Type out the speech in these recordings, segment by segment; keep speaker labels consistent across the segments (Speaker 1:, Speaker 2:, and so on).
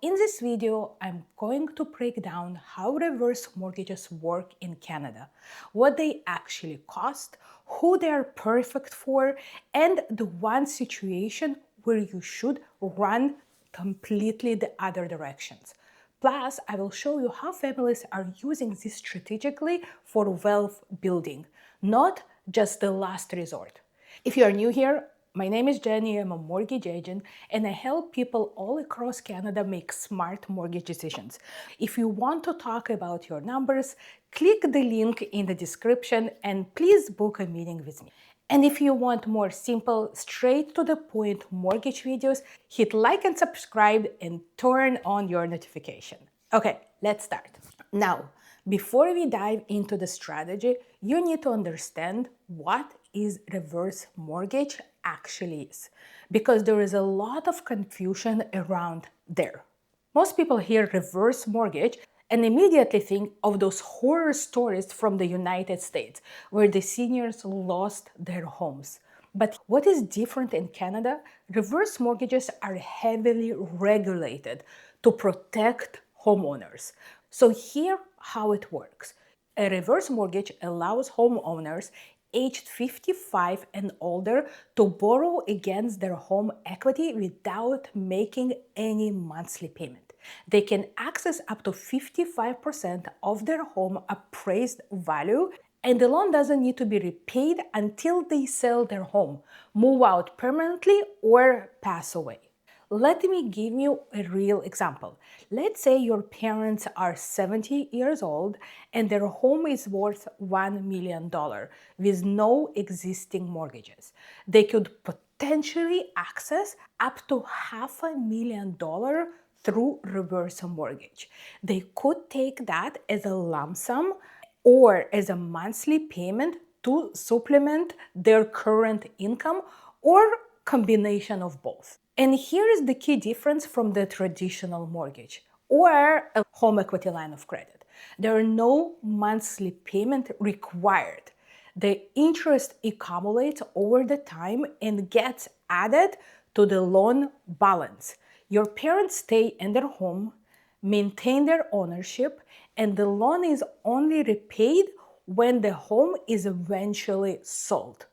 Speaker 1: In this video, I'm going to break down how reverse mortgages work in Canada, what they actually cost, who they are perfect for, and the one situation where you should run completely the other directions. Plus, I will show you how families are using this strategically for wealth building, not just the last resort. If you are new here, my name is Jenny, I'm a mortgage agent, and I help people all across Canada make smart mortgage decisions. If you want to talk about your numbers, click the link in the description and please book a meeting with me. And if you want more simple, straight to the point mortgage videos, hit like and subscribe and turn on your notification. Okay, let's start. Now, before we dive into the strategy, you need to understand what is reverse mortgage actually is, because there is a lot of confusion around there. Most people hear reverse mortgage and immediately think of those horror stories from the United States where the seniors lost their homes. But what is different in Canada? Reverse mortgages are heavily regulated to protect homeowners. So here how it works. A reverse mortgage allows homeowners aged 55 and older to borrow against their home equity without making any monthly payment. They can access up to 55% of their home appraised value, and the loan doesn't need to be repaid until they sell their home, move out permanently, or pass away. Let me give you a real example. Let's say your parents are 70 years old and their home is worth $1 million with no existing mortgages. They could potentially access up to $500,000 through reverse mortgage. They could take that as a lump sum or as a monthly payment to supplement their current income, or combination of both. And here is the key difference from the traditional mortgage or a home equity line of credit. There are no monthly payment required. The interest accumulates over the time and gets added to the loan balance. Your parents stay in their home, maintain their ownership, and the loan is only repaid when the home is eventually sold.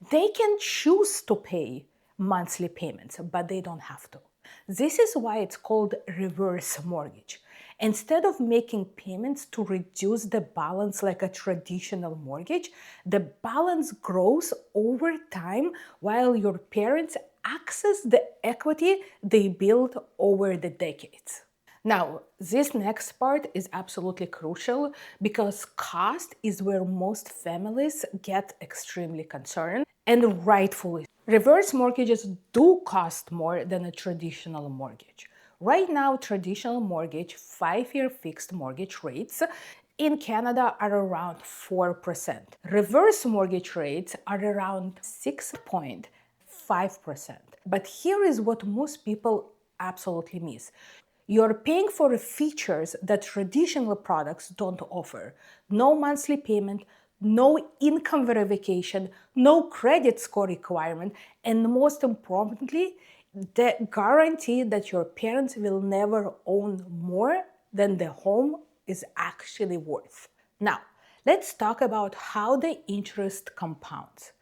Speaker 1: They can choose to pay monthly payments, but they don't have to. This is why it's called reverse mortgage. Instead of making payments to reduce the balance like a traditional mortgage, the balance grows over time while your parents access the equity they built over the decades. Now, this next part is absolutely crucial because cost is where most families get extremely concerned, and rightfully. Reverse mortgages do cost more than a traditional mortgage. Right now, traditional mortgage 5-year fixed mortgage rates in Canada are around 4%. Reverse mortgage rates are around 6.5%. But here is what most people absolutely miss. You're paying for features that traditional products don't offer. No monthly payment, no income verification, no credit score requirement, and most importantly, the guarantee that your parents will never own more than the home is actually worth. Now, let's talk about how the interest compounds.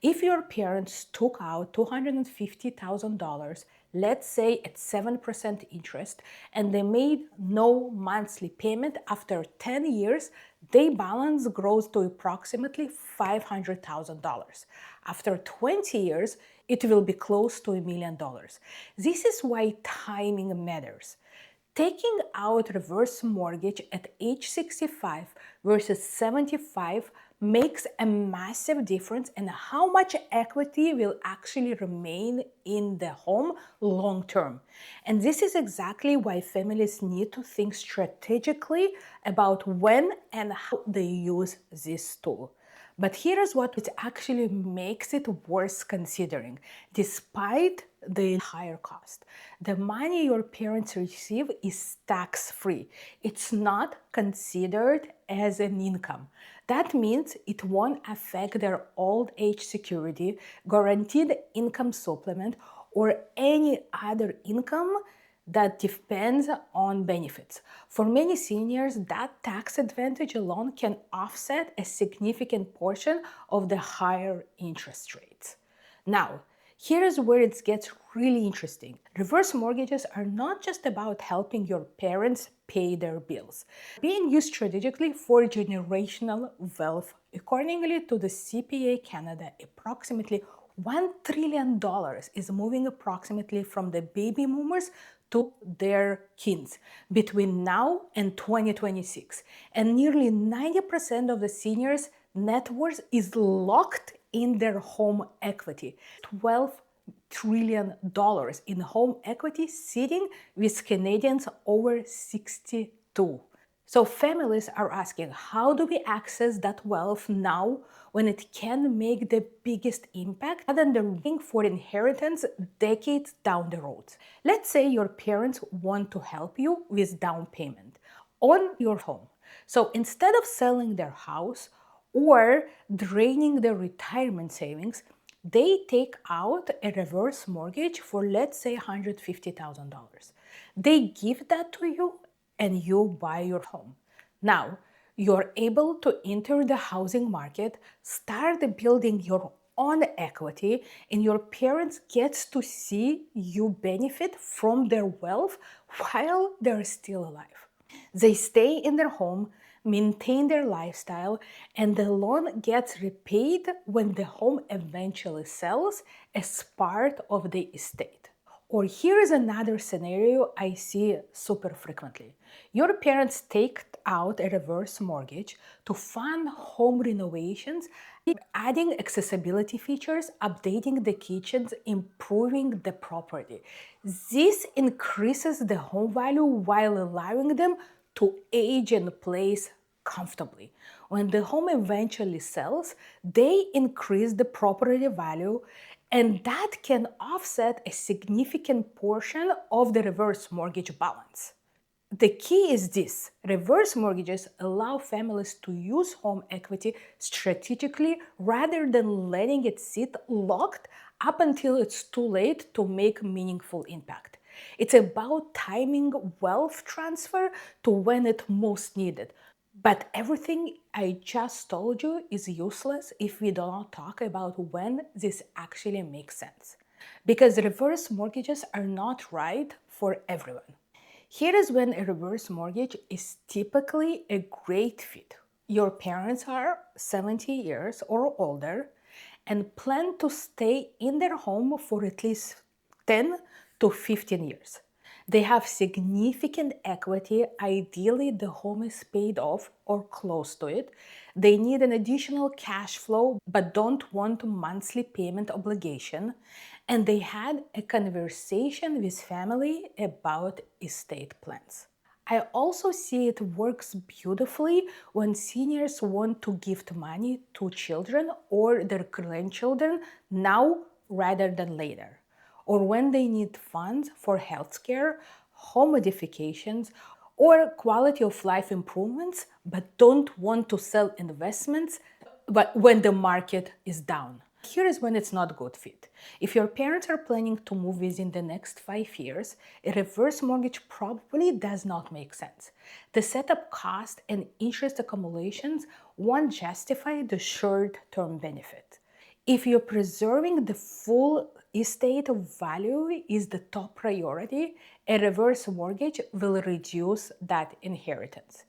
Speaker 1: If your parents took out $250,000, let's say at 7% interest, and they made no monthly payment after 10 years, their balance grows to approximately $500,000. After 20 years, it will be close to $1 million. This is why timing matters. Taking out reverse mortgage at age 65 versus 75 makes a massive difference in how much equity will actually remain in the home long term. And this is exactly why families need to think strategically about when and how they use this tool. But here's what it actually makes it worth considering. Despite the higher cost, the money your parents receive is tax-free. It's not considered as an income. That means it won't affect their old age security, guaranteed income supplement, or any other income that depends on benefits. For many seniors, that tax advantage alone can offset a significant portion of the higher interest rates. Now, here is where it gets really interesting. Reverse mortgages are not just about helping your parents pay their bills. Being used strategically for generational wealth. Accordingly to the CPA Canada, approximately $1 trillion is moving approximately from the baby boomers to their kids between now and 2026. And nearly 90% of the seniors' net worth is locked in their home equity. $12 trillion in home equity sitting with Canadians over 62. So families are asking, how do we access that wealth now when it can make the biggest impact rather than waiting for inheritance decades down the road? Let's say your parents want to help you with down payment on your home. So instead of selling their house or draining their retirement savings, they take out a reverse mortgage for, let's say, $150,000. They give that to you and you buy your home. Now, you're able to enter the housing market, start building your own equity, and your parents get to see you benefit from their wealth while they're still alive. They stay in their home, maintain their lifestyle, and the loan gets repaid when the home eventually sells as part of the estate. Or here is another scenario I see super frequently. Your parents take out a reverse mortgage to fund home renovations, adding accessibility features, updating the kitchens, improving the property. This increases the home value while allowing them to age in place comfortably. When the home eventually sells, they increase the property value, and that can offset a significant portion of the reverse mortgage balance. The key is this: reverse mortgages allow families to use home equity strategically rather than letting it sit locked up until it's too late to make meaningful impact. It's about timing wealth transfer to when it's most needed. But everything I just told you is useless if we do not talk about when this actually makes sense. Because reverse mortgages are not right for everyone. Here is when a reverse mortgage is typically a great fit. Your parents are 70 years or older and plan to stay in their home for at least 10 to 15 years. They have significant equity. Ideally, the home is paid off or close to it. They need an additional cash flow but don't want a monthly payment obligation. And they had a conversation with family about estate plans. I also see it works beautifully when seniors want to gift money to children or their grandchildren now rather than later, or when they need funds for healthcare, home modifications, or quality of life improvements, but don't want to sell investments but when the market is down. Here is when it's not a good fit. If your parents are planning to move within the next 5 years, a reverse mortgage probably does not make sense. The setup cost and interest accumulations won't justify the short-term benefit. If you're preserving the full estate value is the top priority, a reverse mortgage will reduce that inheritance.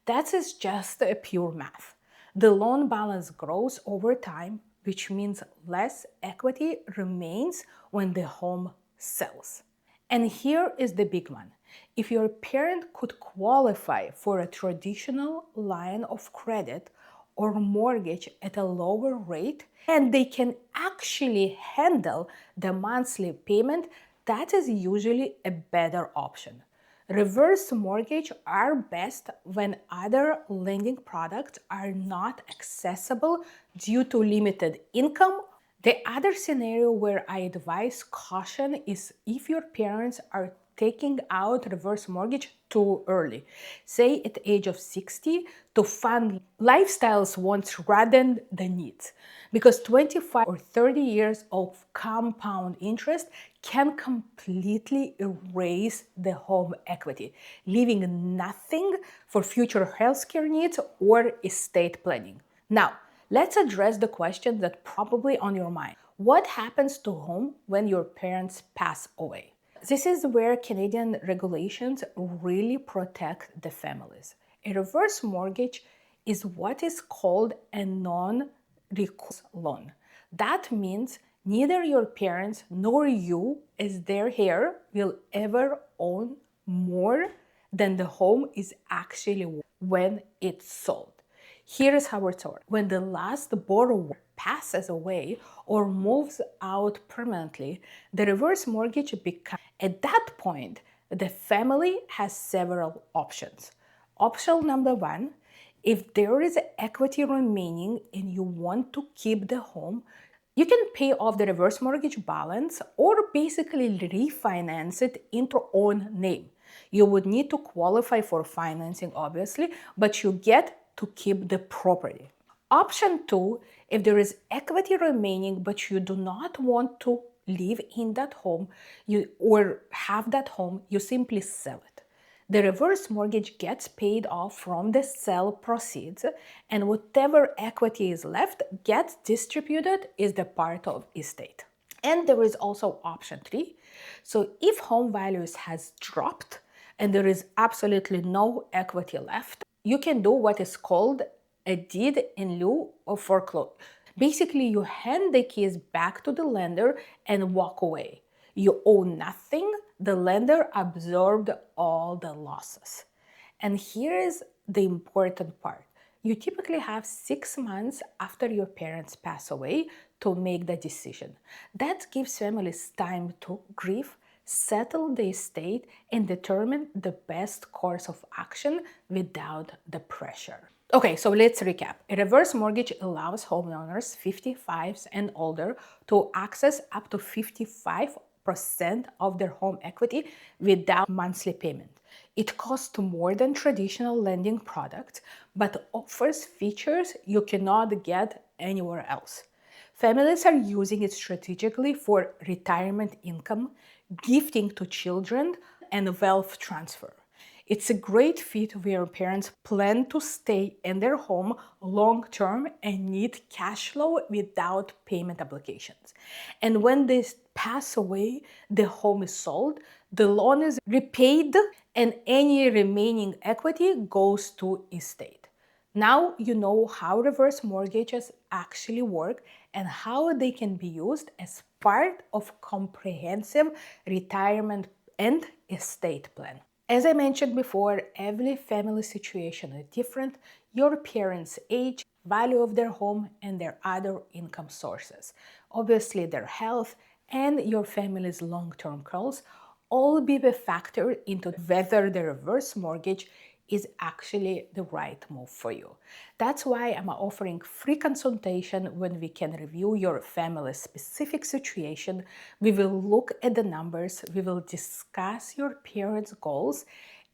Speaker 1: That is just a pure math. The loan balance grows over time, which means less equity remains when the home sells. And here is the big one. If your parent could qualify for a traditional line of credit or mortgage at a lower rate, and they can actually handle the monthly payment, that is usually a better option. Reverse mortgage are best when other lending products are not accessible due to limited income. The other scenario where I advise caution is if your parents are taking out reverse mortgage too early, say at the age of 60, to fund lifestyles wants rather than the needs. Because 25 or 30 years of compound interest can completely erase the home equity, leaving nothing for future healthcare needs or estate planning. Now, let's address the question that's probably on your mind. What happens to home when your parents pass away? This is where Canadian regulations really protect the families. A reverse mortgage is what is called a non-recourse loan. That means neither your parents nor you, as their heir, will ever own more than the home is actually worth when it's sold. Here is how it works. When the last borrower passes away or moves out permanently, the reverse mortgage becomes. At that point, the family has several options. Option number one, if there is equity remaining and you want to keep the home, you can pay off the reverse mortgage balance or basically refinance it into your own name. You would need to qualify for financing, obviously, but you get to keep the property. Option two, if there is equity remaining but you do not want to live in that home or have that home, you simply sell it. The reverse mortgage gets paid off from the sale proceeds, and whatever equity is left gets distributed as the part of estate. And there is also option three. So if home values has dropped and there is absolutely no equity left, you can do what is called a deed in lieu of foreclosure. Basically, you hand the keys back to the lender and walk away. You owe nothing. The lender absorbed all the losses. And here is the important part. You typically have 6 months after your parents pass away to make the decision. That gives families time to grieve, settle the estate, and determine the best course of action without the pressure. Okay, so let's recap. A reverse mortgage allows homeowners 55 and older to access up to 55% of their home equity without monthly payment. It costs more than traditional lending products, but offers features you cannot get anywhere else. Families are using it strategically for retirement income, gifting to children, and wealth transfer. It's a great fit where parents plan to stay in their home long term and need cash flow without payment obligations. And when they pass away, the home is sold, the loan is repaid, and any remaining equity goes to estate. Now you know how reverse mortgages actually work and how they can be used as part of comprehensive retirement and estate plan. As I mentioned before, every family situation is different. Your parents' age, value of their home, and their other income sources. Obviously, their health and your family's long-term goals all be the factor into whether the reverse mortgage is actually the right move for you. That's why I'm offering free consultation when we can review your family's specific situation. We will look at the numbers, we will discuss your parents' goals,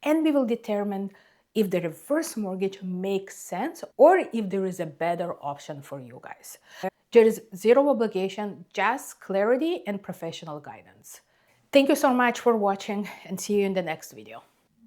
Speaker 1: and we will determine if the reverse mortgage makes sense or if there is a better option for you guys. There is zero obligation, just clarity and professional guidance. Thank you so much for watching and see you in the next video.